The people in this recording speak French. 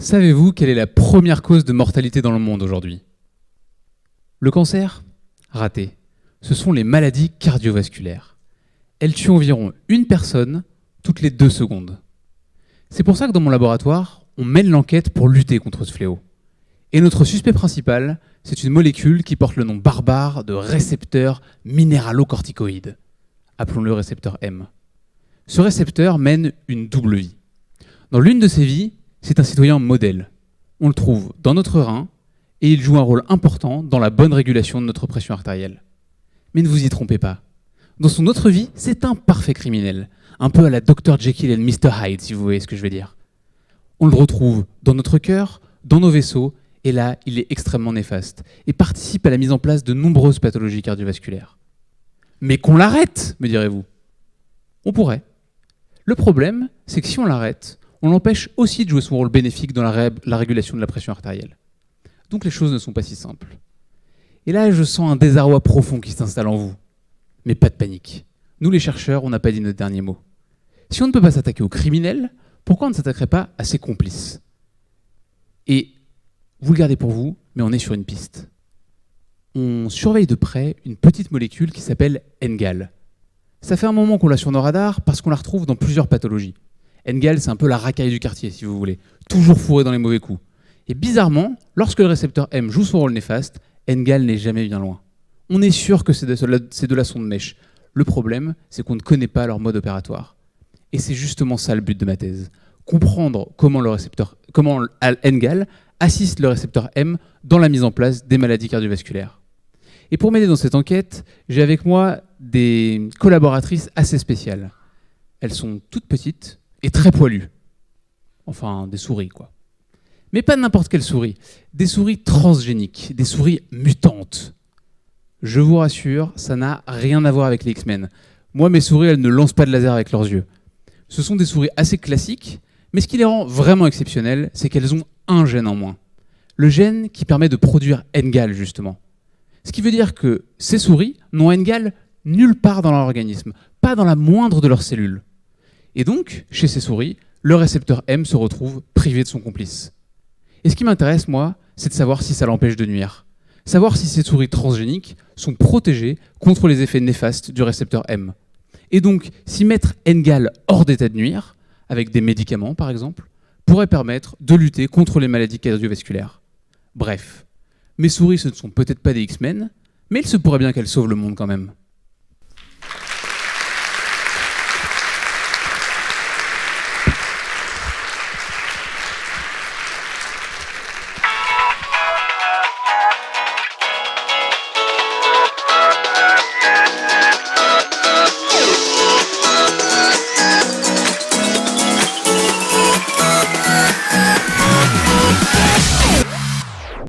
Savez-vous quelle est la première cause de mortalité dans le monde aujourd'hui? Le cancer? Raté. Ce sont les maladies cardiovasculaires. Elles tuent environ une personne toutes les 2 secondes. C'est pour ça que dans mon laboratoire, on mène l'enquête pour lutter contre ce fléau. Et notre suspect principal, c'est une molécule qui porte le nom barbare de récepteur minéralocorticoïde. Appelons-le récepteur M. Ce récepteur mène une double vie. Dans l'une de ses vies, c'est un citoyen modèle. On le trouve dans notre rein et il joue un rôle important dans la bonne régulation de notre pression artérielle. Mais ne vous y trompez pas. Dans son autre vie, c'est un parfait criminel. Un peu à la Dr Jekyll et Mr Hyde, si vous voyez ce que je veux dire. On le retrouve dans notre cœur, dans nos vaisseaux, et là, il est extrêmement néfaste et participe à la mise en place de nombreuses pathologies cardiovasculaires. Mais qu'on l'arrête, me direz-vous. On pourrait. Le problème, c'est que si on l'arrête, on l'empêche aussi de jouer son rôle bénéfique dans la régulation de la pression artérielle. Donc les choses ne sont pas si simples. Et là, je sens un désarroi profond qui s'installe en vous. Mais pas de panique. Nous, les chercheurs, on n'a pas dit notre dernier mot. Si on ne peut pas s'attaquer aux criminels, pourquoi on ne s'attaquerait pas à ses complices? Et vous le gardez pour vous, mais on est sur une piste. On surveille de près une petite molécule qui s'appelle NGAL. Ça fait un moment qu'on l'a sur nos radars parce qu'on la retrouve dans plusieurs pathologies. NGAL, c'est un peu la racaille du quartier, si vous voulez. Toujours fourré dans les mauvais coups. Et bizarrement, lorsque le récepteur M joue son rôle néfaste, NGAL n'est jamais bien loin. On est sûr que c'est de la sonde mèche. Le problème, c'est qu'on ne connaît pas leur mode opératoire. Et c'est justement ça le but de ma thèse. Comprendre comment NGAL assiste le récepteur M dans la mise en place des maladies cardiovasculaires. Et pour m'aider dans cette enquête, j'ai avec moi des collaboratrices assez spéciales. Elles sont toutes petites et très poilues. Enfin, des souris, quoi. Mais pas n'importe quelle souris. Des souris transgéniques, des souris mutantes. Je vous rassure, ça n'a rien à voir avec les X-Men. Moi, mes souris, elles ne lancent pas de laser avec leurs yeux. Ce sont des souris assez classiques, mais ce qui les rend vraiment exceptionnelles, c'est qu'elles ont un gène en moins. Le gène qui permet de produire NGAL, justement. Ce qui veut dire que ces souris n'ont NGAL nulle part dans leur organisme, pas dans la moindre de leurs cellules. Et donc, chez ces souris, le récepteur M se retrouve privé de son complice. Et ce qui m'intéresse, moi, c'est de savoir si ça l'empêche de nuire. Savoir si ces souris transgéniques sont protégées contre les effets néfastes du récepteur M. Et donc, si mettre NGAL hors d'état de nuire, avec des médicaments par exemple, pourrait permettre de lutter contre les maladies cardiovasculaires. Bref, mes souris, ce ne sont peut-être pas des X-Men, mais il se pourrait bien qu'elles sauvent le monde quand même.